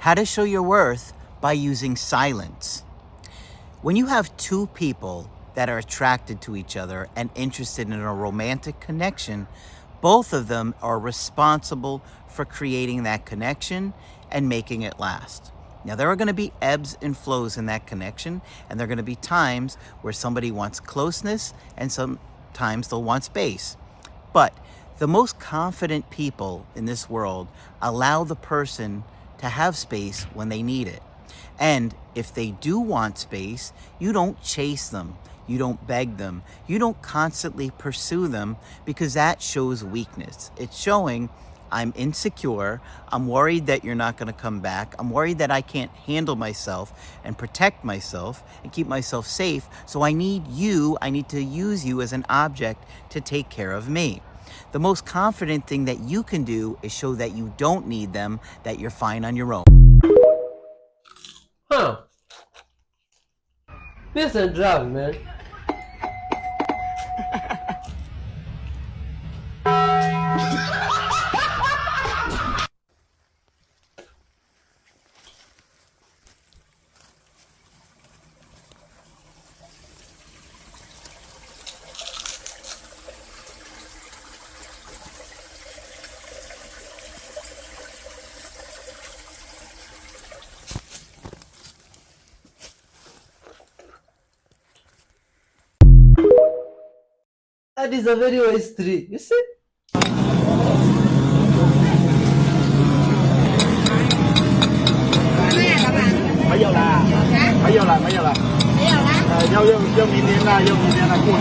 How to show your worth by using silence. When you have two people that are attracted to each other and interested in a romantic connection, both of them are responsible for creating that connection and making it last. Now, there are going to be ebbs and flows in that connection, and there are going to be times where somebody wants closeness and sometimes they'll want space. But the most confident people in this world allow the person to have space when they need it. And if they do want space, you don't chase them. You don't beg them. You don't constantly pursue them, because that shows weakness. It's showing, I'm insecure. I'm worried that you're not going to come back. I'm worried that I can't handle myself and protect myself and keep myself safe. So I need you. I need to use you as an object to take care of me. The most confident thing that you can do is show that you don't need them, that you're fine on your own. Huh. This a drug, man. That is a very wise tree, you see? 没有啦，没有了，没有了，没有了。要明天啦，要明天啦，过。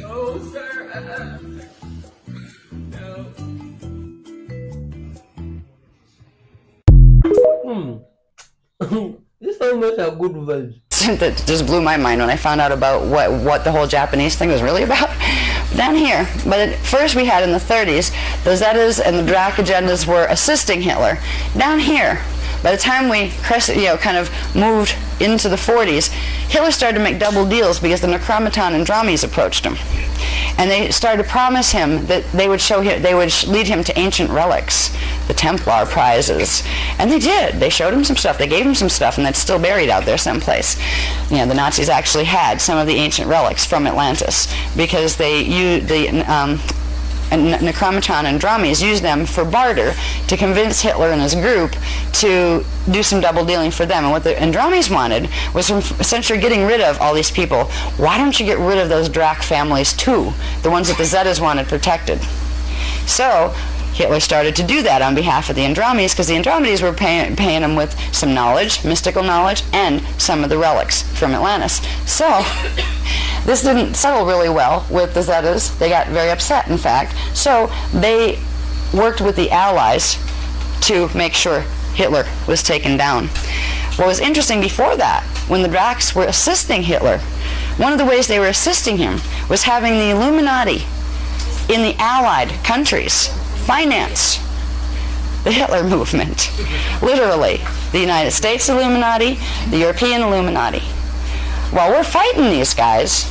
Oh, sir. No. This sounds much a good vibe. That just blew my mind when I found out about what the whole Japanese thing was really about down here. But at first we had in the 30s, the Zetas and the Drac agendas were assisting Hitler. Down here, by the time we kind of moved into the 40s, Hitler started to make double deals because the Necromaton and Dramies approached him. And they started to promise him that they would lead him to ancient relics, the Templar prizes. And they did. They showed him some stuff. They gave him some stuff, and that's still buried out there someplace. You know, the Nazis actually had some of the ancient relics from Atlantis because they used Necromaton and Dramies used them for barter to convince Hitler and his group to do some double dealing for them. And what the Dramies wanted was essentially getting rid of all these people. Why don't you get rid of those Drac families too? The ones that the Zetas wanted protected. So Hitler started to do that on behalf of the Andramis, because the Andromedes were paying them with some knowledge, mystical knowledge, and some of the relics from Atlantis. So this didn't settle really well with the Zetas. They got very upset, in fact. So they worked with the Allies to make sure Hitler was taken down. What was interesting before that, when the Dracs were assisting Hitler, one of the ways they were assisting him was having the Illuminati in the Allied countries finance the Hitler movement. Literally, the United States Illuminati, the European Illuminati. While we're fighting these guys,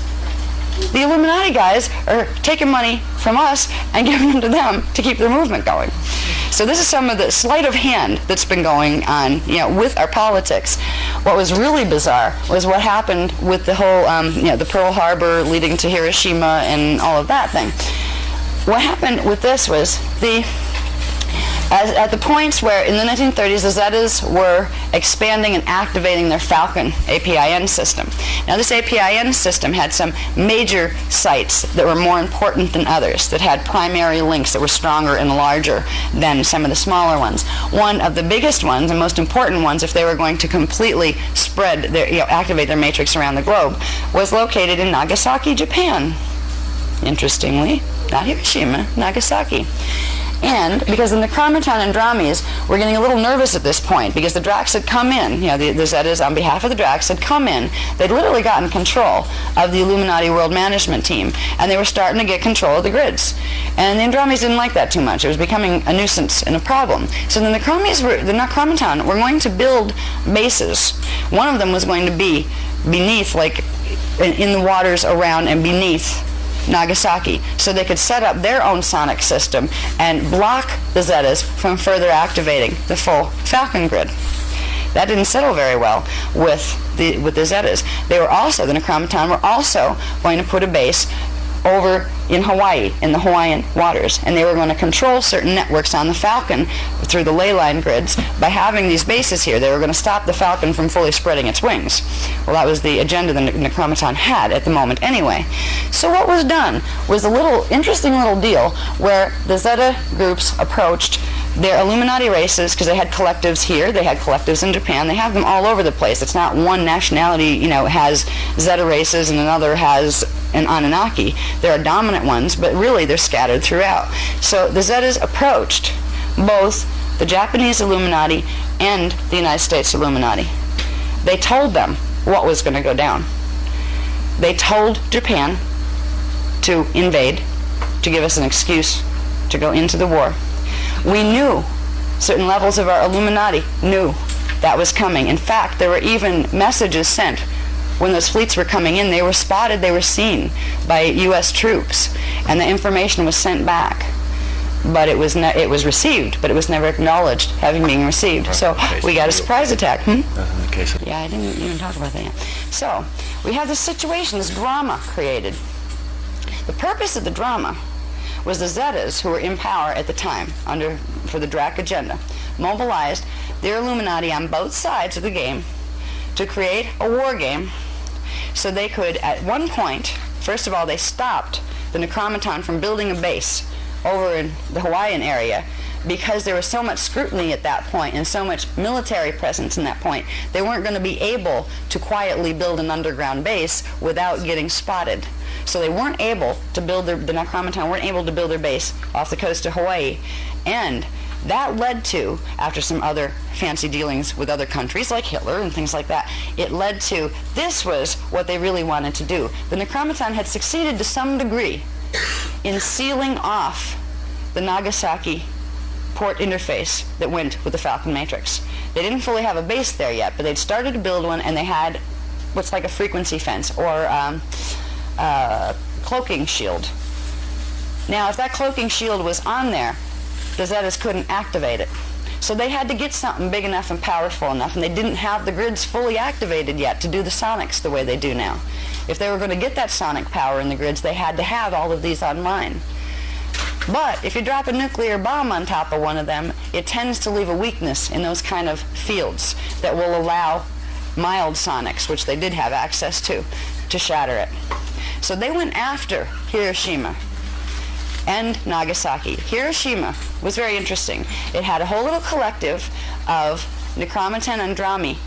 the Illuminati guys are taking money from us and giving them to them to keep their movement going. So this is some of the sleight of hand that's been going on, with our politics. What was really bizarre was what happened with the whole, the Pearl Harbor leading to Hiroshima and all of that thing. What happened with this was at the points where in the 1930s the Zetas were expanding and activating their Falcon APIN system. Now this APIN system had some major sites that were more important than others, that had primary links that were stronger and larger than some of the smaller ones. One of the biggest ones and most important ones, if they were going to completely spread their, activate their matrix around the globe, was located in Nagasaki, Japan. Interestingly, not Hiroshima, Nagasaki. And because the Necromaton and Dramies were getting a little nervous at this point, because the Dracs had come in, the Zetas on behalf of the Dracs had come in, they'd literally gotten control of the Illuminati World Management Team, and they were starting to get control of the grids. And the Andromies didn't like that too much. It was becoming a nuisance and a problem. So the Necromaton were going to build bases. One of them was going to be beneath, like in the waters around and beneath Nagasaki, so they could set up their own sonic system and block the Zetas from further activating the full Falcon grid. That didn't settle very well with the Zetas. The Necromaton were also going to put a base over in Hawaii, in the Hawaiian waters, and they were going to control certain networks on the Falcon through the ley line grids. By having these bases here, they were going to stop the Falcon from fully spreading its wings. Well, that was the agenda the Necromaton had at the moment anyway. So what was done was a interesting little deal where the Zeta groups approached their Illuminati races, because they had collectives here, they had collectives in Japan, they have them all over the place. It's not one nationality, has Zeta races and another has an Anunnaki. There are dominant ones, but really they're scattered throughout. So the Zetas approached both the Japanese Illuminati and the United States Illuminati. They told them what was going to go down. They told Japan to invade, to give us an excuse to go into the war. We knew, certain levels of our Illuminati knew that was coming. In fact, there were even messages sent when those fleets were coming in. They were spotted, they were seen by U.S. troops, and the information was sent back. But it was received, but it was never acknowledged having been received. So we got a surprise attack. Yeah, I didn't even talk about that yet. So we have this situation, this drama created. The purpose of the drama was the Zetas, who were in power at the time for the Drac agenda, mobilized their Illuminati on both sides of the game to create a war game so they could, at one point, first of all, they stopped the Necromaton from building a base over in the Hawaiian area because there was so much scrutiny at that point and so much military presence in that point. They weren't going to be able to quietly build an underground base without getting spotted. So they weren't able to build the Necromaton weren't able to build their base off the coast of Hawaii. And that led to, after some other fancy dealings with other countries like Hitler and things like that, it led to, this was what they really wanted to do. The Necromaton had succeeded to some degree in sealing off the Nagasaki port interface that went with the Falcon Matrix. They didn't fully have a base there yet, but they'd started to build one, and they had what's like a frequency fence or cloaking shield. Now, if that cloaking shield was on there, the Zetas couldn't activate it. So they had to get something big enough and powerful enough, and they didn't have the grids fully activated yet to do the sonics the way they do now. If they were going to get that sonic power in the grids, they had to have all of these online. But if you drop a nuclear bomb on top of one of them, it tends to leave a weakness in those kind of fields that will allow mild sonics, which they did have access to shatter it. So they went after Hiroshima and Nagasaki. Hiroshima was very interesting. It had a whole little collective of Necromaton and Drami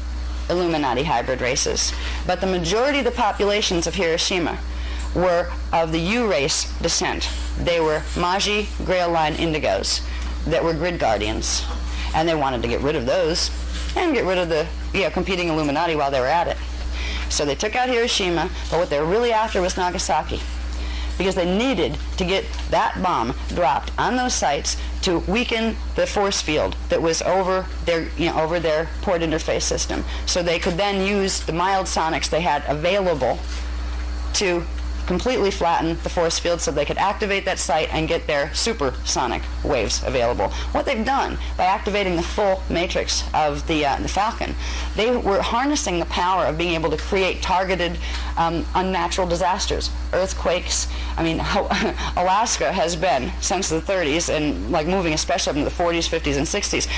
Illuminati hybrid races, but the majority of the populations of Hiroshima were of the U-race descent. They were Magi Grail Line Indigos that were grid guardians, and they wanted to get rid of those and get rid of the competing Illuminati while they were at it. So they took out Hiroshima, but what they were really after was Nagasaki, because they needed to get that bomb dropped on those sites to weaken the force field that was over their port interface system, so they could then use the mild sonics they had available to completely flatten the force field so they could activate that site and get their supersonic waves available. What they've done by activating the full matrix of the Falcon, they were harnessing the power of being able to create targeted unnatural disasters, earthquakes. I mean, Alaska has been since the 30s, and like moving especially up into the 40s, 50s, and 60s.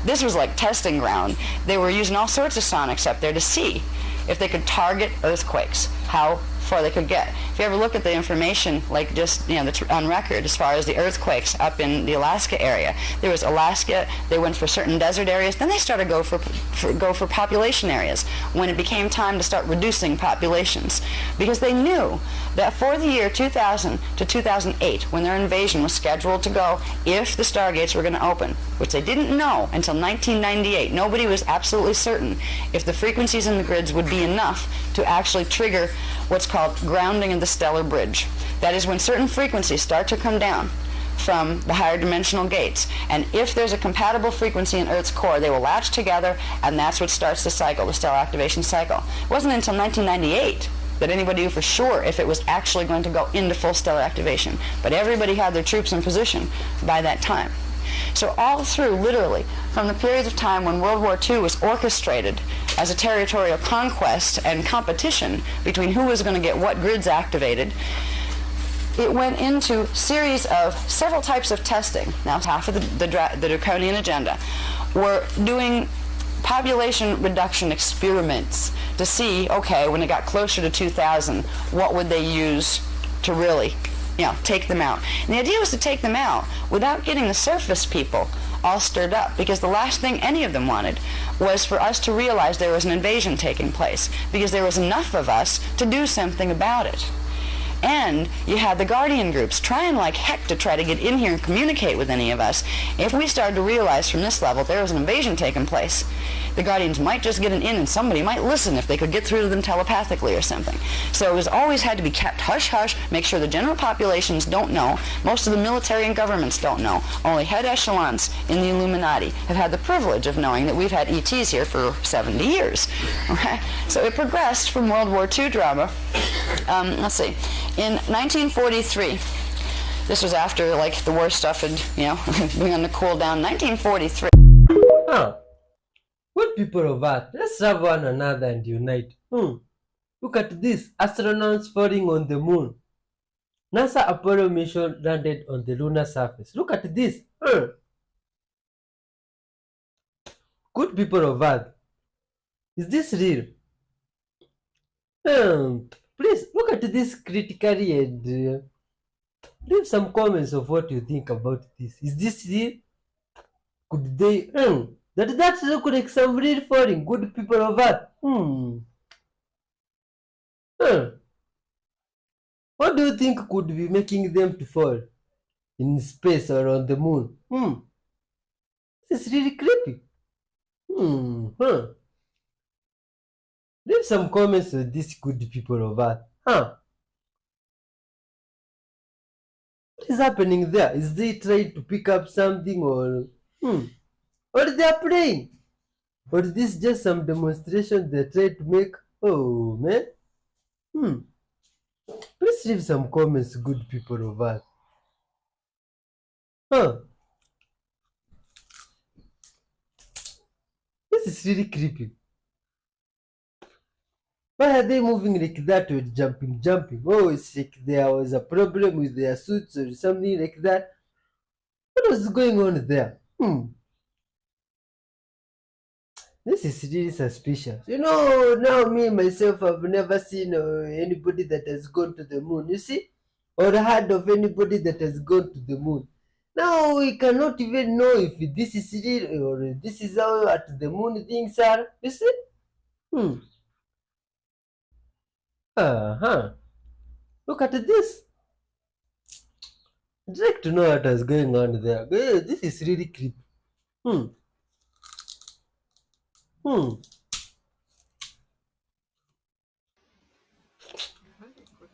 This was like testing ground. They were using all sorts of sonics up there to see if they could target earthquakes, how before they could get. If you ever look at the information, like just, that's on record as far as the earthquakes up in the Alaska area, there was Alaska, they went for certain desert areas, then they started go for population areas when it became time to start reducing populations, because they knew that for the year 2000 to 2008, when their invasion was scheduled to go, if the stargates were going to open, which they didn't know until 1998, nobody was absolutely certain if the frequencies in the grids would be enough to actually trigger what's called grounding of the stellar bridge. That is when certain frequencies start to come down from the higher dimensional gates, and if there's a compatible frequency in Earth's core, they will latch together, and that's what starts the cycle, the stellar activation cycle. It wasn't until 1998 that anybody knew for sure if it was actually going to go into full stellar activation, but everybody had their troops in position by that time. So all through, literally, from the periods of time when World War II was orchestrated as a territorial conquest and competition between who was going to get what grids activated, it went into series of several types of testing. Now, half of the draconian agenda were doing population reduction experiments to see, okay, when it got closer to 2000, what would they use to really, take them out. And the idea was to take them out without getting the surface people all stirred up, because the last thing any of them wanted was for us to realize there was an invasion taking place, because there was enough of us to do something about it. And you had the guardian groups trying like heck to try to get in here and communicate with any of us. If we started to realize from this level there was an invasion taking place, the guardians might just get an in and somebody might listen if they could get through to them telepathically or something. So it was always had to be kept hush-hush, make sure the general populations don't know. Most of the military and governments don't know. Only head echelons in the Illuminati have had the privilege of knowing that we've had ETs here for 70 years. Okay? So it progressed from World War II drama. Let's see. In 1943, this was after like the war stuff had, begun to cool down. 1943. Huh. Good people of Earth, let's love one another and unite. Look at this, astronauts falling on the moon. NASA Apollo mission landed on the lunar surface. Look at this. Good people of Earth, is this real? Please look at this critically and leave some comments of what you think about this. Is this real? Could they that look like some real falling, good people of Earth? What do you think could be making them to fall in space or on the moon? This is really creepy. Leave some comments on this, good people of Earth. What is happening there? Is they trying to pick up something or they are playing? Or is this just some demonstration they try to make? Oh man. Please leave some comments, good people of Earth. This is really creepy. Why are they moving like that or jumping? Oh, it's like there was a problem with their suits or something like that. What was going on there? This is really suspicious. Now me myself, I've never seen anybody that has gone to the moon, you see? Or heard of anybody that has gone to the moon. Now we cannot even know if this is real or this is how at the moon things are, you see? Look at this. I'd like to know what is going on there. This is really creepy.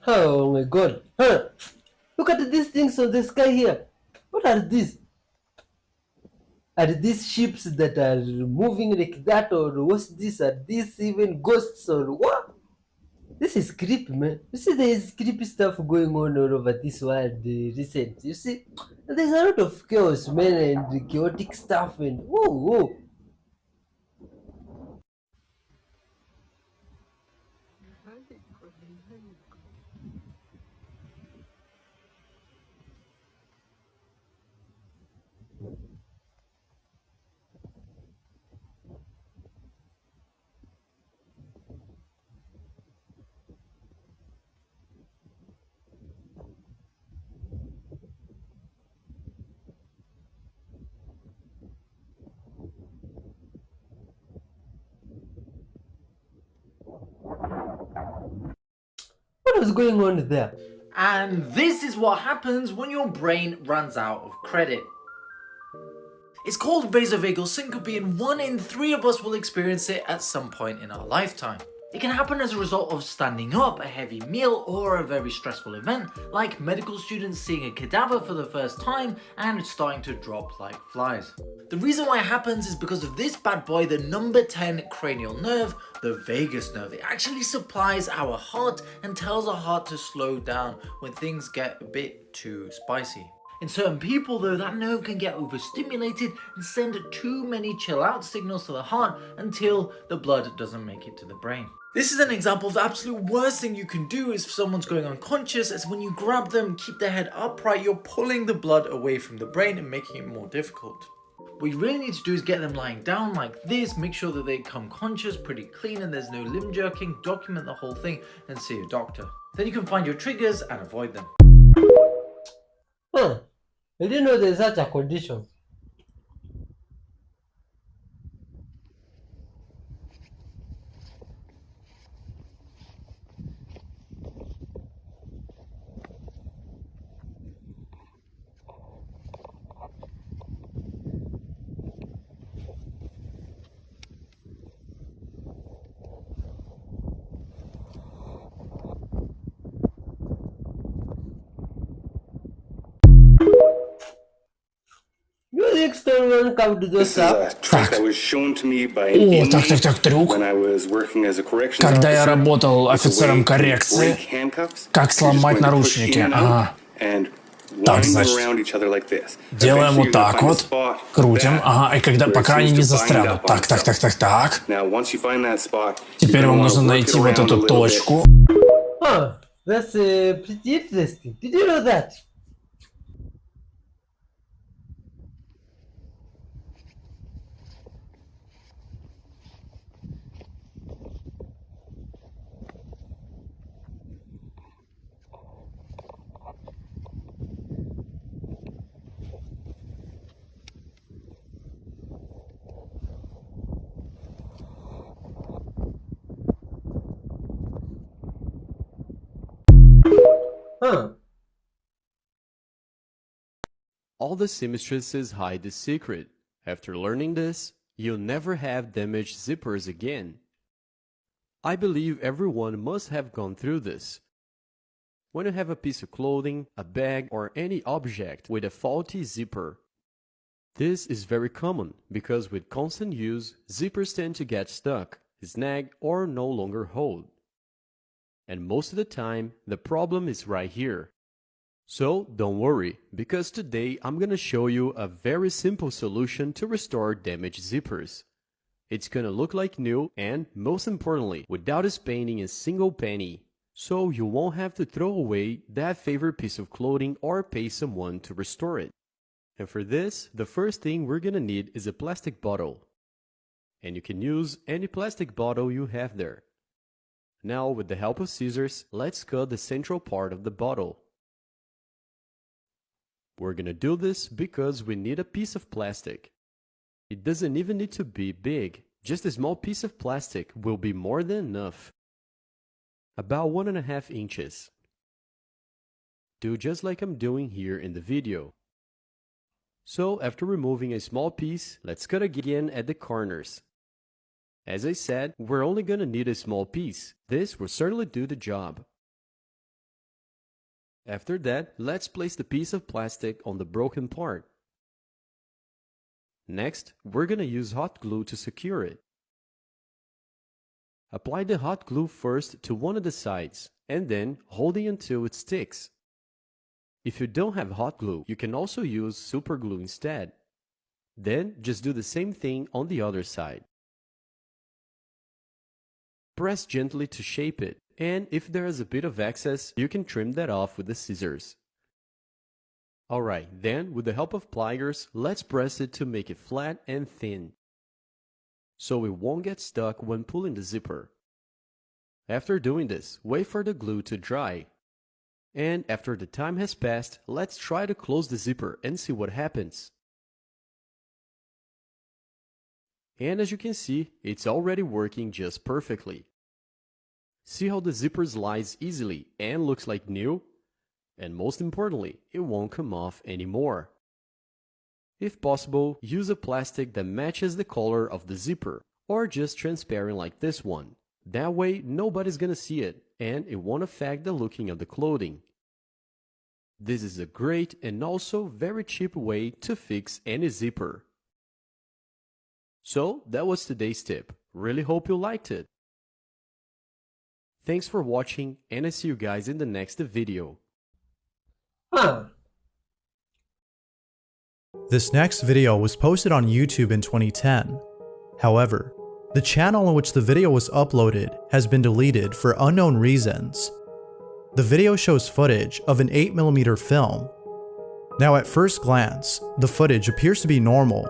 Oh my god. Look at these things on the sky here. What are these? Are these ships that are moving like that, or what's this? Are these even ghosts or what? This is creepy, man. You see, there is creepy stuff going on all over this world recent. You see, there's a lot of chaos, man, and chaotic stuff, and whoa. What was going on there? And this is what happens when your brain runs out of credit. It's called vasovagal syncope, and 1 in 3 of us will experience it at some point in our lifetime. It can happen as a result of standing up, a heavy meal, or a very stressful event, like medical students seeing a cadaver for the first time and starting to drop like flies. The reason why it happens is because of this bad boy, the number 10 cranial nerve, the vagus nerve. It actually supplies our heart and tells our heart to slow down when things get a bit too spicy. In certain people though, that nerve can get overstimulated and send too many chill out signals to the heart until the blood doesn't make it to the brain. This is an example of the absolute worst thing you can do if someone's going unconscious, as when you grab them, keep their head upright, you're pulling the blood away from the brain and making it more difficult. What you really need to do is get them lying down like this, make sure that they come conscious, pretty clean, and there's no limb jerking, document the whole thing, and see a doctor. Then you can find your triggers and avoid them. Huh. I didn't know there's such a condition. You think someone come to This those is a stuff? trick that was shown to me by an О, inmate так, трюк. when I was working as a corrections Когда я officer. работал It's a офицером way to коррекции, break handcuffs. как You're just сломать going to push наручники. in and out Ага. and Так, wind them значит, around each other like this. делаем Eventually вот you're gonna так find a вот, spot крутим, back ага, и когда where it пока они seems не to bind застрянут. up on Так. itself. Now, once you find that spot, Теперь you're вам gonna нужно wanna work найти it вот around a эту little bit. точку. Huh. That's pretty interesting. Did you know that? Huh. All the seamstresses hide the secret. After learning this, you'll never have damaged zippers again. I believe everyone must have gone through this. When you have a piece of clothing, a bag, or any object with a faulty zipper. This is very common because with constant use, zippers tend to get stuck, snag, or no longer hold. And most of the time, the problem is right here. So don't worry, because today I'm gonna show you a very simple solution to restore damaged zippers. It's gonna look like new and, most importantly, without spending a single penny. So you won't have to throw away that favorite piece of clothing or pay someone to restore it. And for this, the first thing we're gonna need is a plastic bottle. And you can use any plastic bottle you have there. Now, with the help of scissors, let's cut the central part of the bottle. We're gonna do this because we need a piece of plastic. It doesn't even need to be big, just a small piece of plastic will be more than enough. About 1.5 inches. Do just like I'm doing here in the video. So after removing a small piece, let's cut again at the corners. As I said, we're only gonna need a small piece. This will certainly do the job. After that, let's place the piece of plastic on the broken part. Next, we're gonna use hot glue to secure it. Apply the hot glue first to one of the sides, and then holding until it sticks. If you don't have hot glue, you can also use super glue instead. Then, just do the same thing on the other side. Press gently to shape it, and if there is a bit of excess, you can trim that off with the scissors. Alright, then with the help of pliers, let's press it to make it flat and thin, so it won't get stuck when pulling the zipper. After doing this, wait for the glue to dry. And after the time has passed, let's try to close the zipper and see what happens. And as you can see, it's already working just perfectly. See how the zipper slides easily and looks like new? And most importantly, it won't come off anymore. If possible, use a plastic that matches the color of the zipper, or just transparent like this one. That way, nobody's gonna see it, and it won't affect the looking of the clothing. This is a great and also very cheap way to fix any zipper. So, that was today's tip. Really hope you liked it. Thanks for watching, and I see you guys in the next video. This next video was posted on YouTube in 2010. However, the channel on which the video was uploaded has been deleted for unknown reasons. The video shows footage of an 8mm film. Now at first glance, the footage appears to be normal,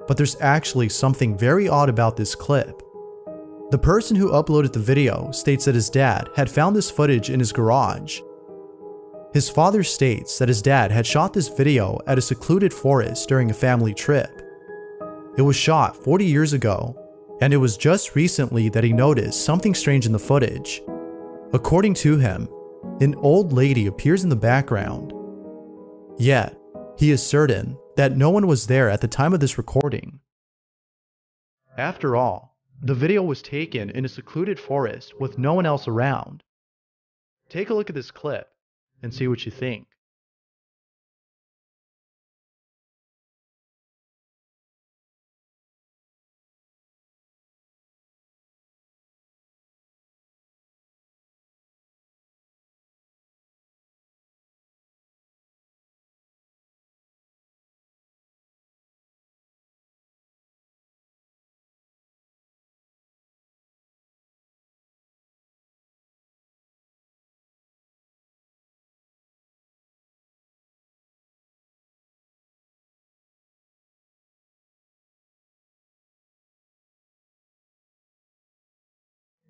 but there's actually something very odd about this clip. The person who uploaded the video states that his dad had found this footage in his garage. His father states that his dad had shot this video at a secluded forest during a family trip. It was shot 40 years ago, and it was just recently that he noticed something strange in the footage. According to him, an old lady appears in the background. Yet, he is certain that no one was there at the time of this recording. After all, the video was taken in a secluded forest with no one else around. Take a look at this clip and see what you think.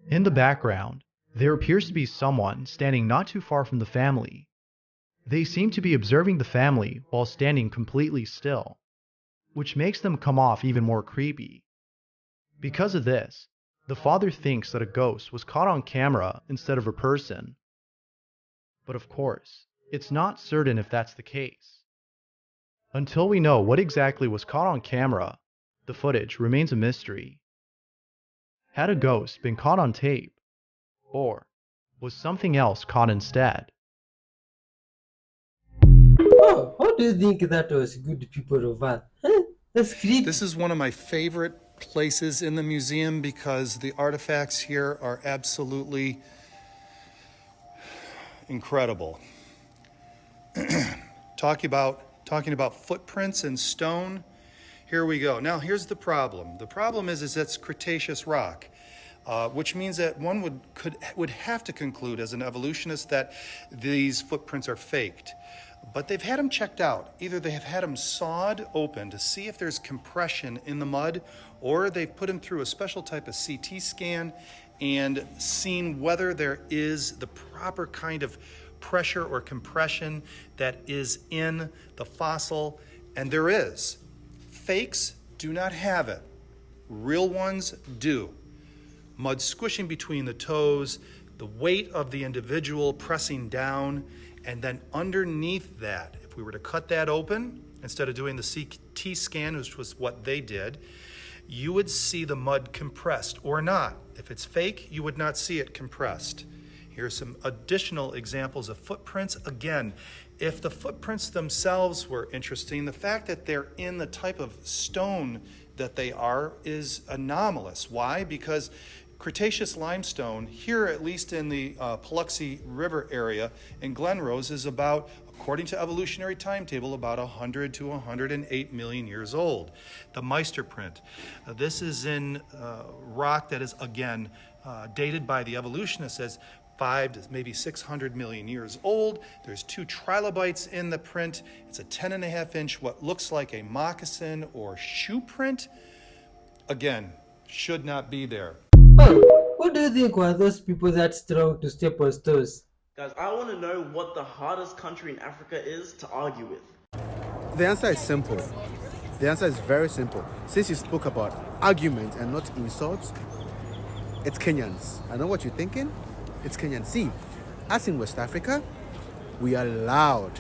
In the background, there appears to be someone standing not too far from the family. They seem to be observing the family while standing completely still, which makes them come off even more creepy. Because of this, the father thinks that a ghost was caught on camera instead of a person. But of course, it's not certain if that's the case. Until we know what exactly was caught on camera, the footage remains a mystery. Had a ghost been caught on tape? Or was something else caught instead? Oh, how do you think that was good people of Earth? Huh? That's creepy. This is one of my favorite places in the museum because the artifacts here are absolutely incredible. Talking about footprints in stone. Here we go. Now here's the problem. The problem is it's Cretaceous rock, which means that one would have to conclude as an evolutionist that these footprints are faked. But they've had them checked out. Either they have had them sawed open to see if there's compression in the mud, or they've put them through a special type of CT scan and seen whether there is the proper kind of pressure or compression that is in the fossil, and there is. Fakes do not have it. Real ones do. Mud squishing between the toes, the weight of the individual pressing down, and then underneath that, if we were to cut that open, instead of doing the CT scan, which was what they did, you would see the mud compressed or not. If it's fake, you would not see it compressed. Here's some additional examples of footprints. Again, if the footprints themselves were interesting, the fact that they're in the type of stone that they are is anomalous. Why? Because Cretaceous limestone, here at least in the Paluxy River area in Glen Rose, is about, according to evolutionary timetable, about 100 to 108 million years old. The Meister print, this is in rock that is, again, dated by the evolutionists as 5 to maybe 600 million years old. There's 2 trilobites in the print. It's a 10.5-inch, what looks like a moccasin or shoe print. Again, should not be there. Oh, what do you think were those people that strong to step on toes? Guys, I want to know what the hardest country in Africa is to argue with. The answer is simple. The answer is very simple. Since you spoke about argument and not insults, it's Kenyans. I know what you're thinking. It's Kenyan. See, us in West Africa, we are loud.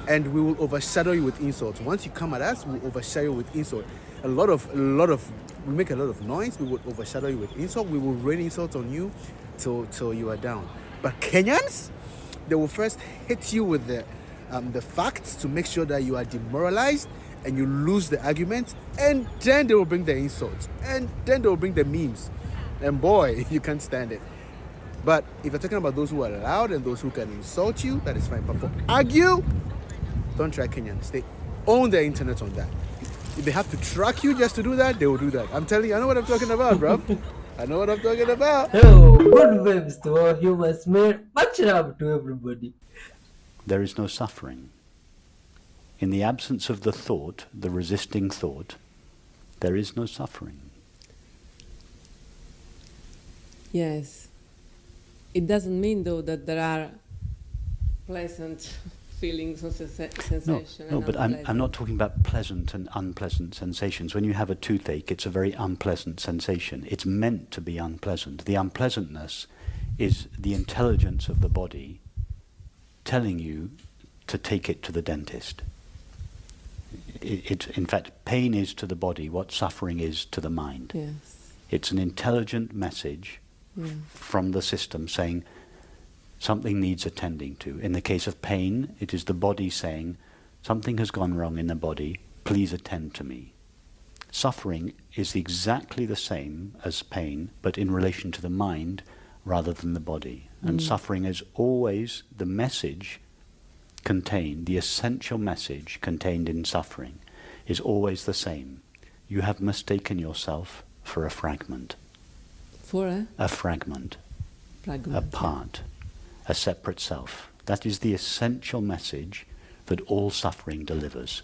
And we will overshadow you with insults. Once you come at us, we'll overshadow you with insult. We make a lot of noise. We will overshadow you with insult. We will rain insults on you till you are down. But Kenyans, they will first hit you with the facts to make sure that you are demoralized and you lose the argument, and then they will bring the insults, and then they will bring the memes. And boy, you can't stand it. But if you're talking about those who are loud and those who can insult you, that is fine. But for argue, don't try Kenyans. They own the internet on that. If they have to track you just to do that, they will do that. I'm telling you, I know what I'm talking about, bro. I know what I'm talking about. Oh, good vibes to all humans, man. Much love to everybody. There is no suffering. In the absence of the thought, the resisting thought, there is no suffering. Yes. It doesn't mean, though, that there are pleasant feelings or sensations. No, but I'm not talking about pleasant and unpleasant sensations. When you have a toothache, it's a very unpleasant sensation. It's meant to be unpleasant. The unpleasantness is the intelligence of the body telling you to take it to the dentist. In fact, pain is to the body what suffering is to the mind. Yes. It's an intelligent message from the system saying, something needs attending to. In the case of pain, it is the body saying, something has gone wrong in the body, please attend to me. Suffering is exactly the same as pain, but in relation to the mind rather than the body. And suffering is always the message contained, the essential message contained in suffering is always the same. You have mistaken yourself for a fragment. For a fragment. A part. A separate self. That is the essential message that all suffering delivers.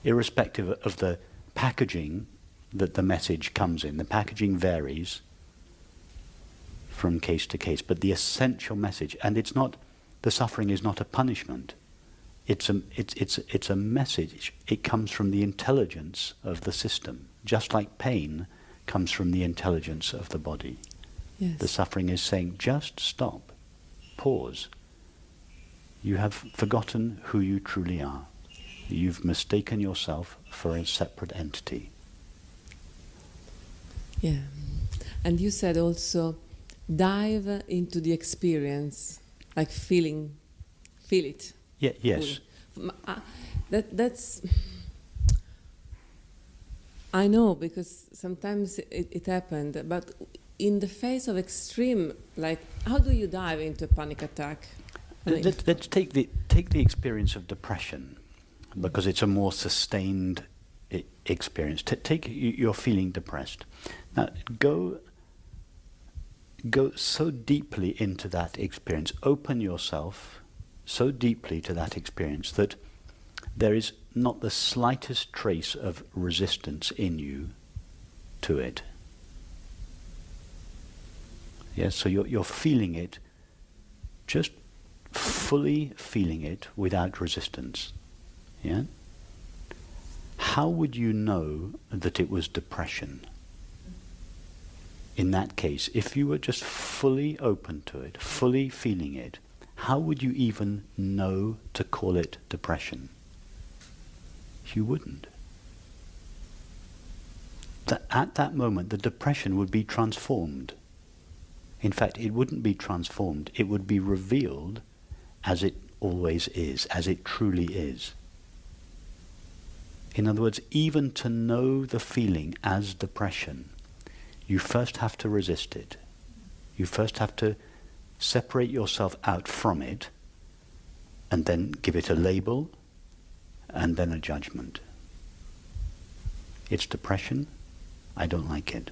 Irrespective of the packaging that the message comes in. The packaging varies from case to case, but the essential message, and it's not, the suffering is not a punishment. It's a message. It comes from the intelligence of the system, just like pain comes from the intelligence of the body. Yes. The suffering is saying, just stop. Pause. You have forgotten who you truly are. You've mistaken yourself for a separate entity. Yeah. And you said also, dive into the experience, like feel it. Yeah, yes. That's... I know, because sometimes it happened, but in the face of extreme, like, how do you dive into a panic attack? Let's take the experience of depression, because it's a more sustained experience. Take you're feeling depressed. Now go so deeply into that experience. Open yourself so deeply to that experience that there is not the slightest trace of resistance in you to it. Yes, so you're feeling it, just fully feeling it without resistance. Yeah? How would you know that it was depression? In that case, if you were just fully open to it, fully feeling it, how would you even know to call it depression? You wouldn't. At that moment, the depression would be transformed. In fact, it wouldn't be transformed. It would be revealed as it always is, as it truly is. In other words, even to know the feeling as depression, you first have to resist it. You first have to separate yourself out from it, and then give it a label, and then a judgment. It's depression. I don't like it.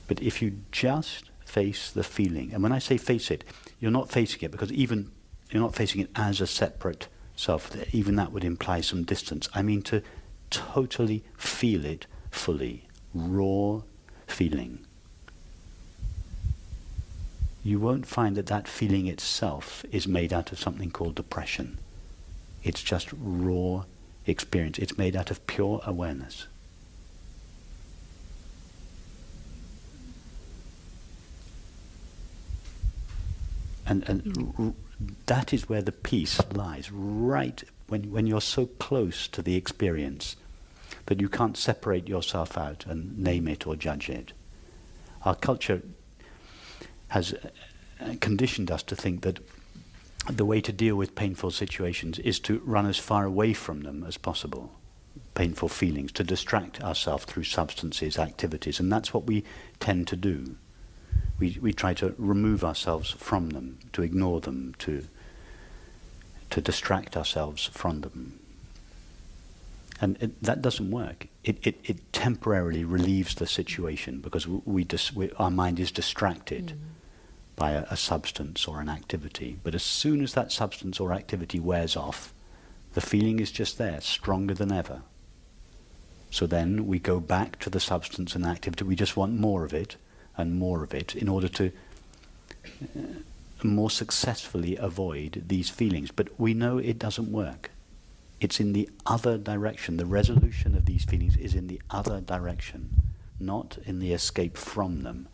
But if you just face the feeling, and when I say face it, you're not facing it because even you're not facing it as a separate self. Even that would imply some distance. I mean to totally feel it fully, raw feeling. You won't find that that feeling itself is made out of something called depression. It's just raw experience. It's made out of pure awareness. And that is where the peace lies, right when you're so close to the experience that you can't separate yourself out and name it or judge it. Our culture has conditioned us to think that the way to deal with painful situations is to run as far away from them as possible, painful feelings, to distract ourselves through substances, activities, and that's what we tend to do. We try to remove ourselves from them, to ignore them, to distract ourselves from them. And that doesn't work. It temporarily relieves the situation because our mind is distracted by a substance or an activity. But as soon as that substance or activity wears off, the feeling is just there, stronger than ever. So then we go back to the substance and activity. We just want more of it and more of it in order to more successfully avoid these feelings. But we know it doesn't work. It's in the other direction. The resolution of these feelings is in the other direction, not in the escape from them,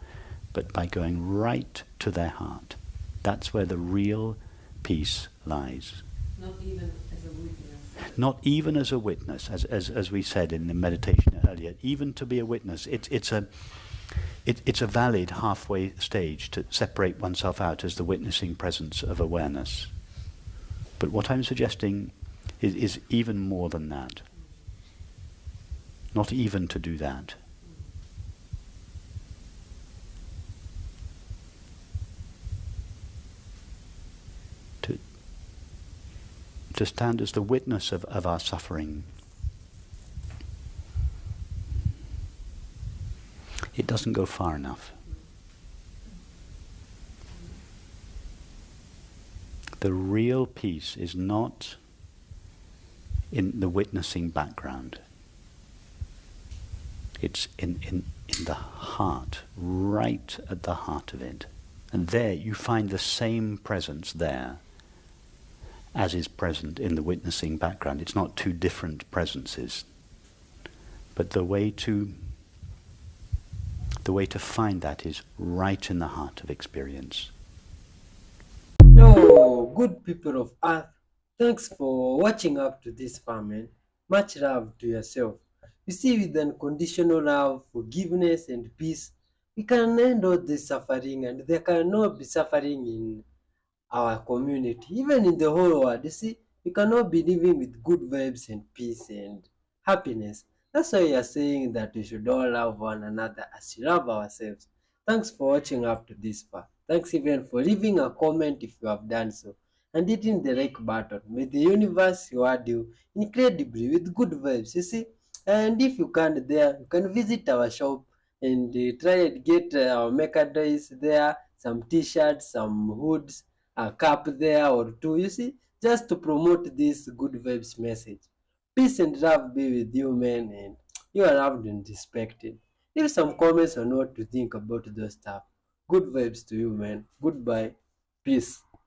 but by going right to their heart. That's where the real peace lies. Not even as a witness. Not even as a witness, as we said in the meditation earlier. Even to be a witness, it's a valid halfway stage to separate oneself out as the witnessing presence of awareness. But what I'm suggesting is even more than that. Not even to do that. To stand as the witness of our suffering. It doesn't go far enough. The real peace is not in the witnessing background. It's in the heart, right at the heart of it. And there you find the same presence there as is present in the witnessing background. It's not two different presences. But the way to find that is right in the heart of experience. Yo, good people of Earth, thanks for watching up to this far, man. Much love to yourself. You see, with unconditional love, forgiveness, and peace, we can end all this suffering, and there cannot be suffering in our community, even in the whole world. You see, we cannot be living with good vibes and peace and happiness. That's why we are saying that we should all love one another as we love ourselves. Thanks for watching up to this far. Thanks even for leaving a comment if you have done so, and hitting the like button. May the universe reward you incredibly with good vibes, you see. And if you can't there, you can visit our shop and try and get our merchandise there, some t-shirts, some hoods, a cup there or two, you see, just to promote this good vibes message. Peace and love be with you, man, and you are loved and respected. Leave some comments on what to think about those stuff. Good vibes to you, man. Goodbye. Peace.